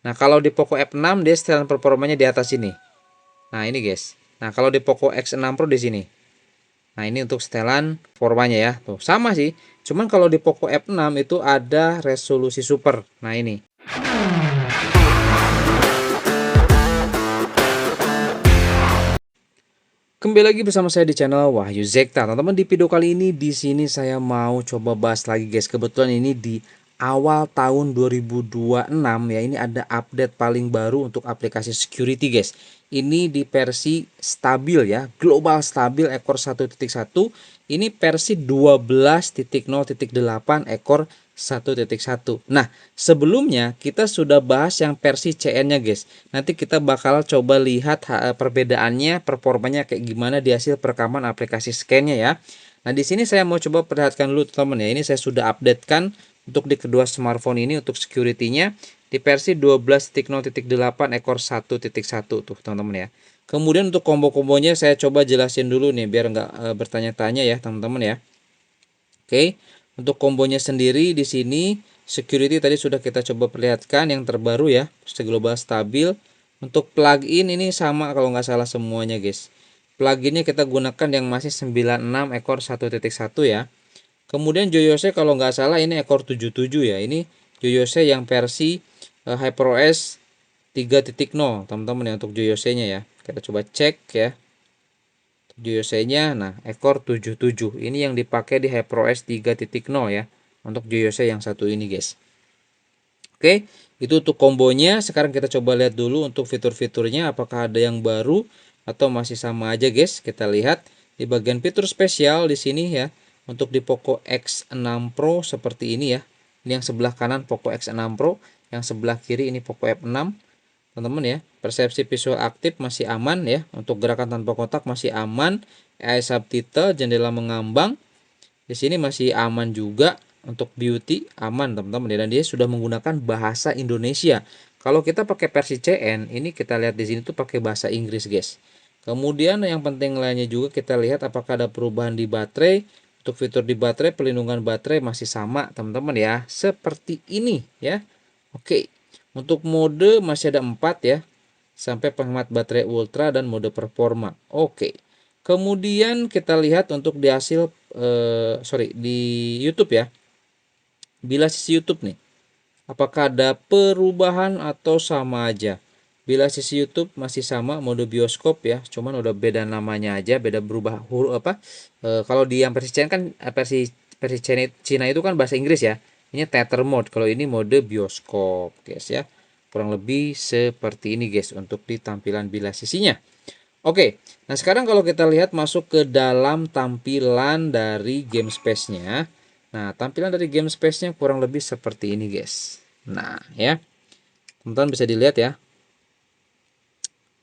Nah, kalau di Poco F6 dia setelan performanya di atas ini. Nah, ini guys. Nah, kalau di Poco X6 Pro di sini. Nah, ini untuk setelan performanya ya. Tuh, sama sih. Cuman kalau di Poco F6 itu ada resolusi super. Nah, ini. Kembali lagi bersama saya di channel Wahyu Zekta. Teman-teman, di video kali ini di sini saya mau coba bahas lagi guys. Kebetulan ini di awal tahun 2026 ya, ini ada update paling baru untuk aplikasi security guys. Ini di versi stabil ya, global stabil ekor 1.1. Ini versi 12.0.8 ekor 1.1. Nah, sebelumnya kita sudah bahas yang versi CN-nya guys. Nanti kita bakal coba lihat perbedaannya, performanya kayak gimana di hasil perekaman aplikasi scan-nya ya. Nah, di sini saya mau coba perhatikan dulu teman-teman ya. Ini saya sudah updatekan untuk di kedua smartphone ini untuk security-nya di versi 12.0.8 ekor 1.1 tuh teman-teman ya. Kemudian untuk combo-kombonya saya coba jelasin dulu nih biar nggak bertanya-tanya ya teman-teman ya. Oke, untuk kombonya sendiri di sini security tadi sudah kita coba perlihatkan yang terbaru ya, global stabil. Untuk plugin ini sama kalau nggak salah semuanya guys. Pluginnya kita gunakan yang masih 96 ekor 1.1 ya. Kemudian Joyose kalau nggak salah ini ekor 77 ya. Ini Joyose yang versi HyperOS 3.0 teman-teman ya untuk Joyose-nya ya. Kita coba cek ya. Joyose-nya nah ekor 77 ini yang dipakai di HyperOS 3.0 ya untuk Joyose yang satu ini guys. Oke, itu untuk kombonya. Sekarang kita coba lihat dulu untuk fitur-fiturnya apakah ada yang baru atau masih sama aja guys. Kita lihat di bagian fitur spesial di sini ya. Untuk di Poco X6 Pro seperti ini ya. Ini yang sebelah kanan Poco X6 Pro, yang sebelah kiri ini Poco F6. Teman-teman ya, persepsi visual aktif masih aman ya, untuk gerakan tanpa kotak masih aman, AI subtitle, jendela mengambang di sini masih aman juga, untuk beauty aman teman-teman ya, dan dia sudah menggunakan bahasa Indonesia. Kalau kita pakai versi CN ini kita lihat di sini tuh pakai bahasa Inggris guys. Kemudian yang penting lainnya juga kita lihat apakah ada perubahan di baterai. Untuk fitur di baterai, perlindungan baterai masih sama teman-teman ya, seperti ini ya. Oke. Untuk mode masih ada 4 ya, sampai penghemat baterai ultra dan mode performa. Oke. Kemudian kita lihat untuk di hasil di YouTube ya. Bila sisi YouTube nih, apakah ada perubahan atau sama aja? Bila sisi YouTube masih sama mode bioskop ya, cuman udah beda namanya aja, beda berubah huruf apa. Kalau di yang versi China kan versi Cina itu kan bahasa Inggris ya. Ini theater mode, kalau ini mode bioskop guys ya. Kurang lebih seperti ini guys untuk di tampilan bila sisinya. Oke, nah sekarang kalau kita lihat masuk ke dalam tampilan dari game space-nya. Nah, tampilan dari game space-nya kurang lebih seperti ini guys. Nah ya, teman-teman bisa dilihat ya.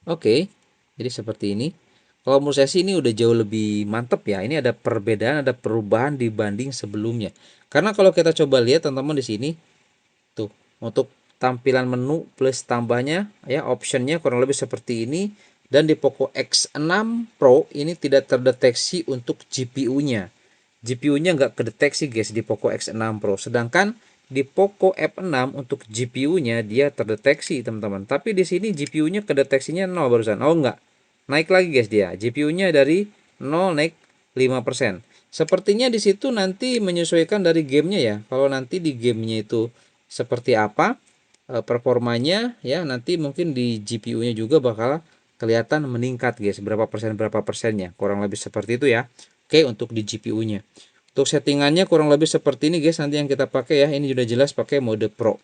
Oke, jadi seperti ini. Kalau menurut saya sih ini udah jauh lebih mantep ya. Ini ada perbedaan, ada perubahan dibanding sebelumnya. Karena kalau kita coba lihat teman-teman di sini, tuh untuk tampilan menu plus tambahnya ya, optionnya kurang lebih seperti ini. Dan di Poco X6 Pro ini tidak terdeteksi untuk GPU-nya. GPU-nya nggak kedeteksi guys di Poco X6 Pro. Sedangkan di Poco F6 untuk GPU-nya dia terdeteksi teman-teman. Tapi di sini GPU-nya kedeteksinya 0 barusan. Oh enggak. Naik lagi guys dia. GPU-nya dari 0 naik 5%. Sepertinya di situ nanti menyesuaikan dari gamenya ya. Kalau nanti di gamenya itu seperti apa performanya ya, nanti mungkin di GPU-nya juga bakal kelihatan meningkat guys, berapa persennya, kurang lebih seperti itu ya. Oke, untuk di GPU-nya. Untuk settingannya kurang lebih seperti ini guys, nanti yang kita pakai ya. Ini sudah jelas pakai mode Pro.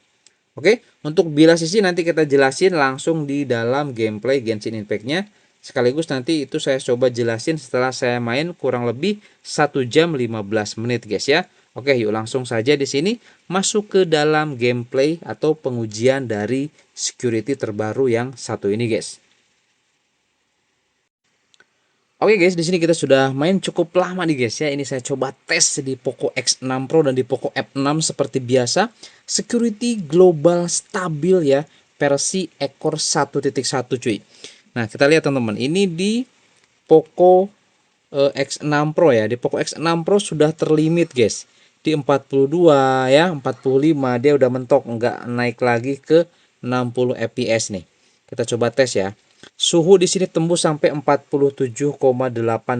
Oke, untuk bila sisi nanti kita jelasin langsung di dalam gameplay Genshin Impact-nya. Sekaligus nanti itu saya coba jelasin setelah saya main kurang lebih 1 jam 15 menit guys ya. Oke, yuk langsung saja di sini masuk ke dalam gameplay atau pengujian dari security terbaru yang satu ini guys. Oke guys, di sini kita sudah main cukup lama nih guys ya. Ini saya coba tes di Poco X6 Pro dan di Poco F6 seperti biasa. Security global stabil ya, versi ekor 1.1 cuy. Nah, kita lihat teman-teman. Ini di Poco X6 Pro ya. Di Poco X6 Pro sudah terlimit guys. Di 42 ya, 45 dia udah mentok, nggak naik lagi ke 60 fps nih. Kita coba tes ya. Suhu di sini tembus sampai 47,8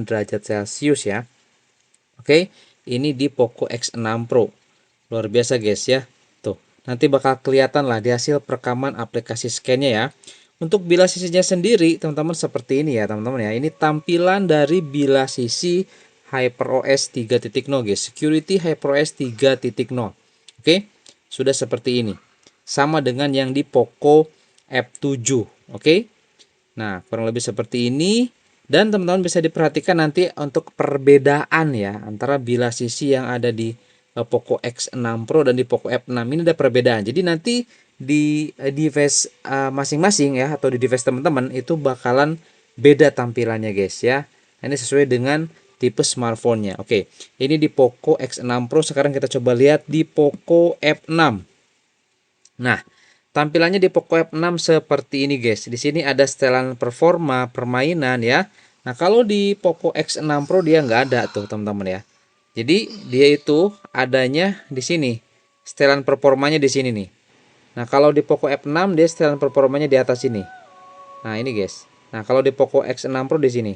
derajat Celcius ya. Oke, ini di Poco X6 Pro. Luar biasa guys ya. Tuh, nanti bakal kelihatan lah di hasil perekaman aplikasi scan-nya ya. Untuk bilah sisinya sendiri, teman-teman seperti ini ya, teman-teman ya. Ini tampilan dari bilah sisi HyperOS 3.0 guys. Security HyperOS 3.0. Oke, sudah seperti ini. Sama dengan yang di Poco F7. Oke. Nah, kurang lebih seperti ini. Dan teman-teman bisa diperhatikan nanti untuk perbedaan ya antara bilah sisi yang ada di Poco X6 Pro dan di Poco F6 ini ada perbedaan. Jadi nanti di device masing-masing ya atau di device teman-teman itu bakalan beda tampilannya guys ya. Ini sesuai dengan tipe smartphone-nya. Oke, ini di Poco X6 Pro. Sekarang kita coba lihat di Poco F6. Nah, tampilannya di Poco F6 seperti ini guys. Di sini ada setelan performa, permainan ya. Nah, kalau di Poco X6 Pro dia nggak ada tuh teman-teman ya. Jadi dia itu adanya di sini. Setelan performanya di sini nih. Nah, kalau di Poco F6 dia setelan performanya di atas sini. Nah, ini guys. Nah, kalau di Poco X6 Pro di sini.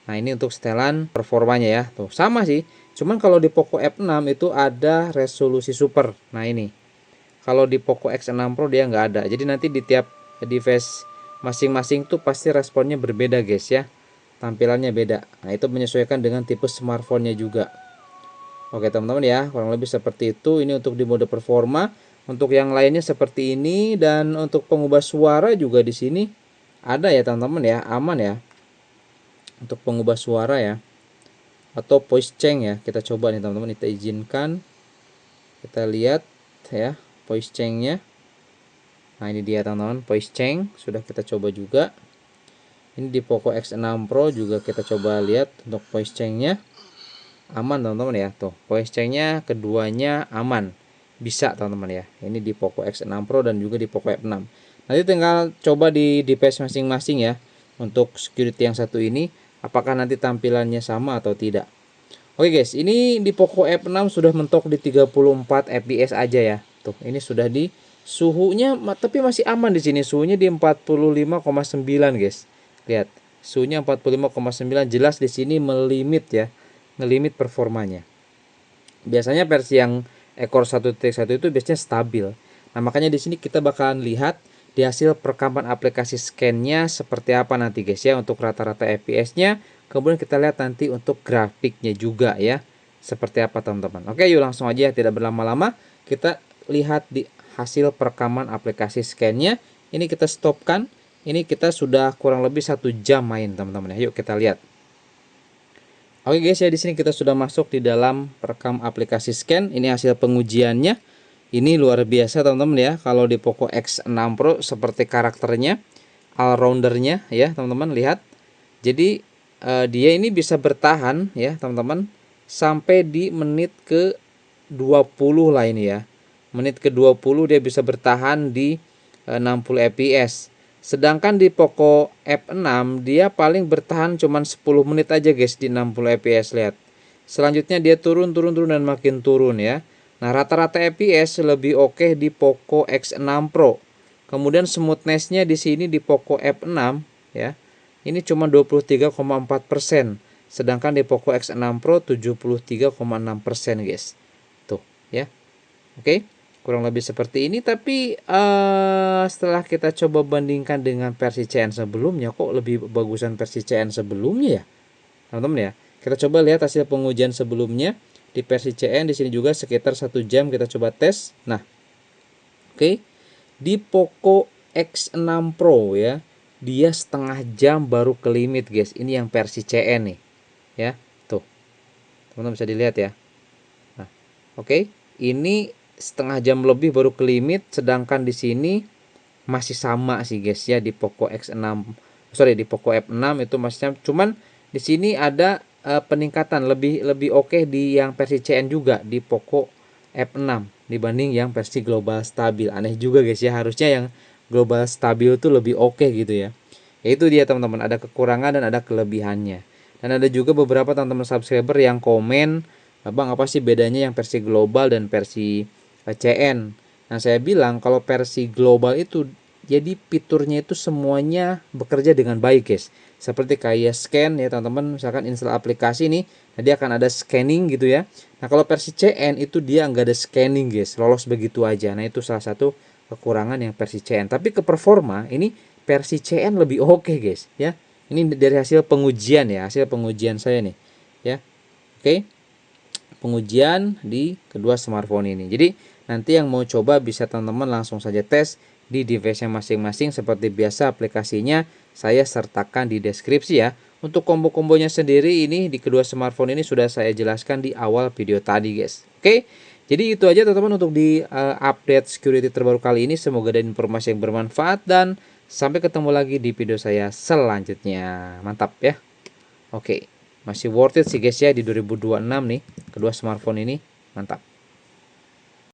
Nah, ini untuk setelan performanya ya. Tuh, sama sih. Cuman kalau di Poco F6 itu ada resolusi super. Nah, ini. Kalau di Poco X6 Pro dia nggak ada. Jadi nanti di tiap device masing-masing tuh pasti responnya berbeda guys ya. Tampilannya beda. Nah, itu menyesuaikan dengan tipe smartphone-nya juga. Oke teman-teman ya, kurang lebih seperti itu. Ini untuk di mode performa. Untuk yang lainnya seperti ini, dan untuk pengubah suara juga di sini ada ya teman-teman ya, aman ya. Untuk pengubah suara ya, atau voice change ya. Kita coba nih teman-teman, kita izinkan. Kita lihat ya voice change-nya. Nah, ini dia teman-teman, voice change sudah kita coba juga. Ini di Poco X6 Pro juga kita coba lihat untuk voice change-nya. Aman teman-teman ya. Tuh, voice change-nya keduanya aman. Bisa teman-teman ya. Ini di Poco X6 Pro dan juga di Poco F6. Nanti tinggal coba di device masing-masing ya. Untuk security yang satu ini, apakah nanti tampilannya sama atau tidak. Oke guys, ini di Poco F6 sudah mentok di 34 fps aja ya. Tuh, ini sudah di suhunya tapi masih aman di sini. Suhunya di 45,9 guys. Lihat, suhunya 45,9, jelas di sini melimit ya. Ngelimit performanya. Biasanya versi yang ekor 1.1 itu biasanya stabil. Nah, makanya di sini kita bakalan lihat di hasil perekaman aplikasi scan-nya seperti apa nanti guys ya, untuk rata-rata fps-nya. Kemudian kita lihat nanti untuk grafiknya juga ya, seperti apa teman-teman. Oke, yuk langsung aja tidak berlama-lama kita lihat di hasil perekaman aplikasi scan-nya. Ini kita stopkan. Ini kita sudah kurang lebih 1 jam main teman-teman ya. Yuk kita lihat. Oke guys ya, di sini kita sudah masuk di dalam perekam aplikasi scan. Ini hasil pengujiannya. Ini luar biasa teman-teman ya. Kalau di Poco X6 Pro seperti karakternya, all-roundernya ya teman-teman, lihat. Jadi dia ini bisa bertahan ya teman-teman sampai di menit ke 20 lah ini ya. Menit ke 20 dia bisa bertahan di 60 fps. Sedangkan di Poco F6 dia paling bertahan cuman 10 menit aja guys di 60 fps, lihat. Selanjutnya dia turun dan makin turun ya. Nah, rata-rata fps lebih oke di Poco X6 Pro. Kemudian smoothness-nya di sini di Poco F6 ya. Ini cuma 23,4%, sedangkan di Poco X6 Pro 73,6% guys. Tuh ya. Oke, kurang lebih seperti ini. Tapi setelah kita coba bandingkan dengan versi CN sebelumnya, kok lebih bagusan versi CN sebelumnya ya teman-teman ya. Kita coba lihat hasil pengujian sebelumnya di versi CN. Di sini juga sekitar 1 jam kita coba tes. Nah, oke, di Poco X6 Pro ya, dia setengah jam baru ke limit guys. Ini yang versi CN nih ya. Tuh teman-teman bisa dilihat ya. Nah, oke, ini setengah jam lebih baru ke limit. Sedangkan di sini masih sama sih guys ya, di Poco X6, sorry, di Poco F6 itu masih sama. Cuman di sini ada peningkatan lebih oke di yang versi CN juga di Poco F6 dibanding yang versi global stabil. Aneh juga guys ya, harusnya yang global stabil itu lebih oke gitu ya. Itu dia teman-teman, ada kekurangan dan ada kelebihannya. Dan ada juga beberapa teman-teman subscriber yang komen, "Bang, apa sih bedanya yang versi global dan versi CN?" Nah, saya bilang kalau versi global itu jadi fiturnya itu semuanya bekerja dengan baik, guys. Seperti kayak scan ya teman-teman, misalkan install aplikasi nih, nah dia akan ada scanning gitu ya. Nah, kalau versi CN itu dia nggak ada scanning, guys, lolos begitu aja. Nah, itu salah satu kekurangan yang versi CN. Tapi ke performa ini versi CN lebih oke, guys, ya. Ini dari hasil pengujian ya, hasil pengujian saya nih, ya. Oke. Pengujian di kedua smartphone ini. Jadi nanti yang mau coba bisa teman-teman langsung saja tes di device-nya masing-masing. Seperti biasa aplikasinya saya sertakan di deskripsi ya. Untuk combo-kombonya sendiri ini di kedua smartphone ini sudah saya jelaskan di awal video tadi, guys. Oke. Jadi itu aja teman-teman untuk di update security terbaru kali ini. Semoga ada informasi yang bermanfaat dan sampai ketemu lagi di video saya selanjutnya. Mantap ya. Oke. Masih worth it sih guys ya di 2026 nih kedua smartphone ini. Mantap.